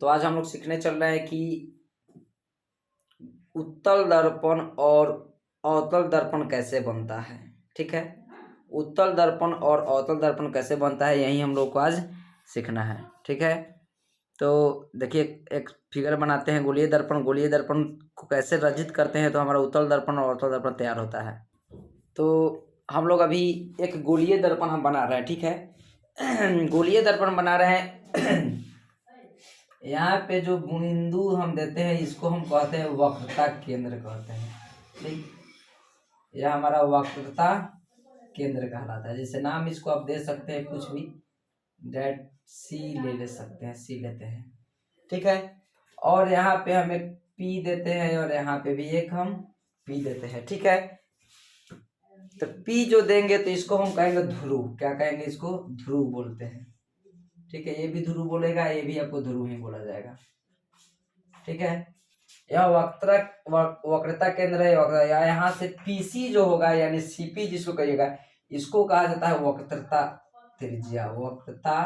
तो आज हम लोग सीखने चल रहे हैं कि उत्तल दर्पण और अवतल दर्पण कैसे बनता है। ठीक है, उत्तल दर्पण और अवतल दर्पण कैसे बनता है यही हम लोग को आज सीखना है। ठीक है, तो देखिए एक फिगर बनाते हैं। गोलीय दर्पण को कैसे रचित करते हैं तो हमारा उत्तल दर्पण और अवतल दर्पण तैयार होता है। तो हम लोग अभी एक गोलीय दर्पण हम बना रहे हैं। ठीक है, गोलीय दर्पण बना रहे हैं। यहाँ पे जो बिंदु हम देते हैं इसको हम कहते हैं वक्रता केंद्र कहते हैं। ठीक, यह हमारा वक्रता केंद्र कहलाता है। जैसे नाम इसको आप दे सकते हैं कुछ भी, डेट सी ले सकते हैं, सी लेते हैं। ठीक है, और यहाँ पे हम एक पी देते हैं और यहाँ पे भी एक हम पी देते हैं। ठीक है, तो पी जो देंगे तो इसको हम कहेंगे ध्रुव। क्या कहेंगे? इसको ध्रुव बोलते हैं। ठीक है, ये भी ध्रुव बोलेगा, ये भी आपको ध्रुव ही बोला जाएगा। ठीक है, यह वक्रता केंद्र है। यहाँ से पीसी जो होगा यानी सीपी जिसको कहिएगा, इसको कहा जाता है वक्रता त्रिज्या। वक्रता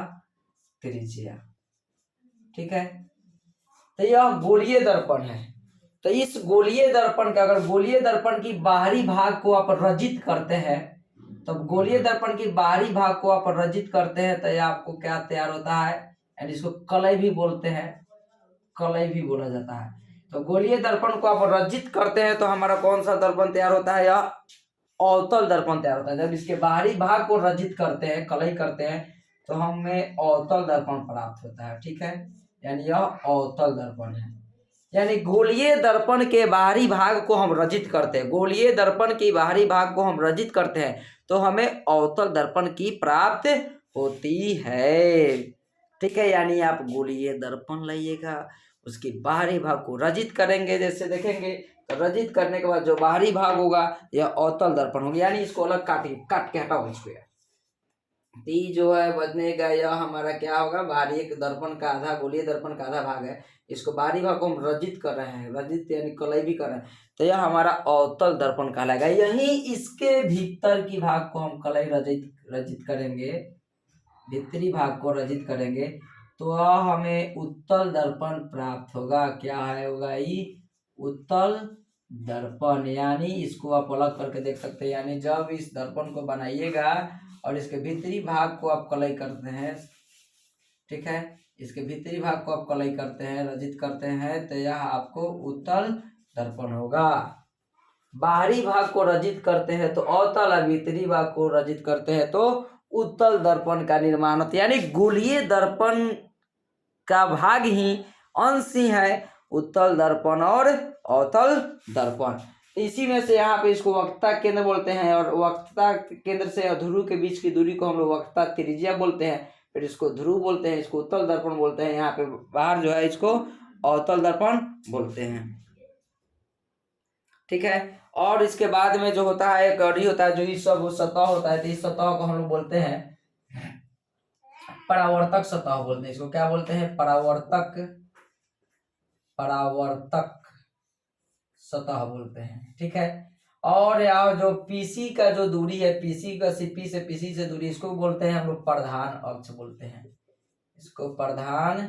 त्रिज्या। ठीक है, तो यह गोलीय दर्पण है। तो इस गोलीय दर्पण का, अगर गोलीय दर्पण की बाहरी भाग को आप रजित करते हैं, तो गोलीय दर्पण की बाहरी भाग को आप रजित करते हैं तो यह आपको क्या तैयार होता है, यानी इसको कलय भी बोलते हैं, कलय भी बोला जाता है। तो गोलीय दर्पण को आप रजित करते हैं तो हमारा कौन सा दर्पण तैयार होता है? यह अवतल दर्पण तैयार होता है। जब इसके बाहरी भाग को रजित करते हैं, कलय करते हैं, तो हमें अवतल दर्पण प्राप्त होता है। ठीक है, यानी यह अवतल दर्पण है। यानी गोलीय दर्पण के बाहरी भाग को हम रजित करते हैं, गोलीय दर्पण की बाहरी भाग को हम रजित करते हैं तो हमें अवतल दर्पण की प्राप्त होती है। ठीक है, यानी आप गोलीय दर्पण लाइएगा, उसके बाहरी भाग को रजित करेंगे। जैसे देखेंगे तो रजित करने के बाद जो बाहरी भाग होगा यह अवतल दर्पण होगा। यानी इसको अलग काट के हटाओ इसको। टी जो है बचनेगा, यह हमारा क्या होगा? बाहरी एक दर्पण का आधा, गोलीय दर्पण का आधा भाग है, इसको बाहरी भाग को हम रजित कर रहे हैं, रजित यानी कलय भी कर रहे हैं, तो यह हमारा अवतल दर्पण कहलाएगा। यही इसके भीतर की भाग को हम कलय रजित करेंगे, भीतरी भाग को रजित करेंगे तो हमें उत्तल दर्पण प्राप्त होगा। क्या है होगा? ये उत्तल दर्पण। यानी इसको आप अलग करके देख सकते हैं। यानी जब इस दर्पण को बनाइएगा और इसके भीतरी भाग को आप कलय करते हैं, ठीक है, इसके भीतरी भाग को आप कलय करते हैं, रजित करते हैं, तो यह आपको उत्तल दर्पण होगा। बाहरी भाग को रजित करते हैं तो अवतल, और भीतरी भाग को रजित करते हैं तो उत्तल दर्पण का निर्माण होता है। यानी गोलीय दर्पण का भाग ही, अंश ही है उत्तल दर्पण और अवतल दर्पण। इसी में से यहाँ पे इसको वक्रता केंद्र बोलते हैं, और वक्रता केंद्र से ध्रुव के बीच की दूरी को हम लोग वक्रता त्रिज्या बोलते हैं। फिर इसको ध्रुव बोलते हैं, इसको उत्तल दर्पण बोलते हैं। यहाँ पे बाहर जो है इसको अवतल दर्पण बोलते हैं। ठीक है, और इसके बाद में जो होता है कड़ी होता है, जो इस सब सतह होता है, तो इस सतह को हम लोग बोलते हैं परावर्तक सतह बोलते हैं। इसको क्या बोलते हैं? परावर्तक सतह बोलते हैं। ठीक है, और यहाँ जो पीसी का जो दूरी है, पीसी का सीपी से पीसी से दूरी, इसको बोलते हैं हम लोग प्रधान अक्ष बोलते हैं, इसको प्रधान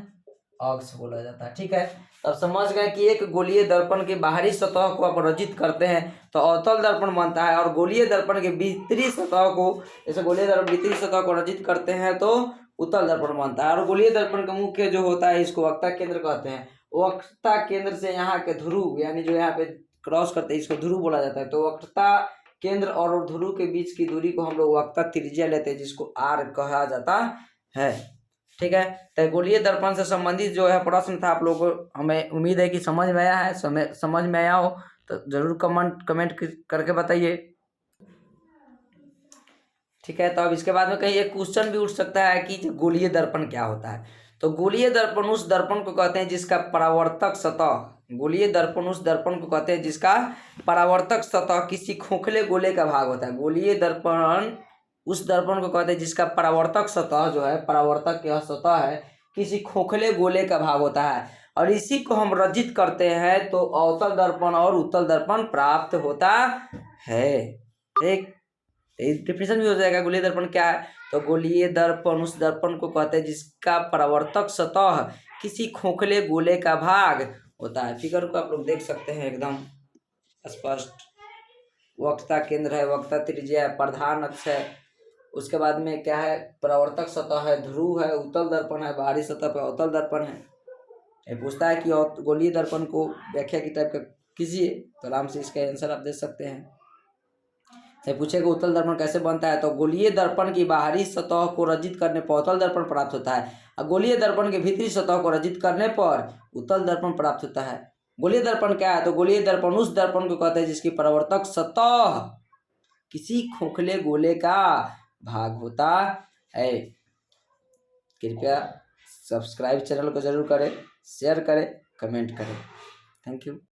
अक्ष बोला जाता है। ठीक है, तब समझ गए कि एक गोलीय दर्पण के बाहरी सतह को आप रजित करते हैं तो अवतल दर्पण बनता है, और गोलीय दर्पण के भीतरी सतह को, जैसे गोलीय दर्पण भीतरी सतह को रजित करते हैं तो उत्तल दर्पण बनता है। और गोलीय दर्पण का मुख्य जो होता है इसको वक्रता केंद्र कहते हैं। वक्रता केंद्र से यहाँ के ध्रुव, यानी जो यहाँ पे क्रॉस करते हैं, इसको ध्रुव बोला जाता है। तो वक्रता केंद्र और ध्रुव के बीच की दूरी को हम लोग वक्रता त्रिज्या लेते हैं, जिसको आर कहा जाता है। ठीक है, तो गोलीय दर्पण से संबंधित जो है प्रश्न था, आप लोगों को हमें उम्मीद है कि समझ में आया है। समझ में आया हो तो जरूर कमेंट करके बताइए। ठीक है, तो अब इसके बाद में कहीं एक क्वेश्चन भी उठ सकता है कि गोलीय दर्पण क्या होता है। तो गोलीय दर्पण उस दर्पण को कहते हैं जिसका परावर्तक सतह, गोलीय दर्पण उस दर्पण को कहते हैं जिसका परावर्तक सतह किसी खोखले गोले का भाग होता है। गोलीय दर्पण उस दर्पण को कहते हैं जिसका परावर्तक सतह जो है, परावर्तक यह सतह है, किसी खोखले गोले का भाग होता है, और इसी को हम रजित करते हैं तो अवतल दर्पण और उत्तल दर्पण प्राप्त होता है। ठीक, डिफिनेशन भी हो जाएगा गोलीय दर्पण क्या है। तो गोलीय दर्पण उस दर्पण को कहते हैं जिसका परावर्तक सतह किसी खोखले गोले का भाग होता है। फिगर को आप लोग देख सकते हैं एकदम स्पष्ट। वक्रता केंद्र है, वक्रता त्रिज्या है, प्रधान अक्ष है, उसके बाद में क्या है, परावर्तक सतह है, ध्रुव है, उत्तल दर्पण है, बाहरी सतह पर अवतल दर्पण है। ये पूछता है कि गोलीय दर्पण को व्याख्या की टाइप का कीजिए, तो आराम से इसका आंसर आप दे सकते हैं। ये पूछेगा उत्तल दर्पण कैसे बनता है, तो गोलीय दर्पण की बाहरी सतह को रजित करने पर अवतल दर्पण प्राप्त होता है, और गोलीय दर्पण के भीतरी सतह को रजित करने पर उत्तल दर्पण प्राप्त होता है। गोलीय दर्पण क्या है, तो गोलीय दर्पण उस दर्पण को कहते हैं जिसकी परावर्तक सतह किसी खोखले गोले का भाग होता है। कृपया सब्सक्राइब चैनल को जरूर करें, शेयर करें, कमेंट करें। Thank you.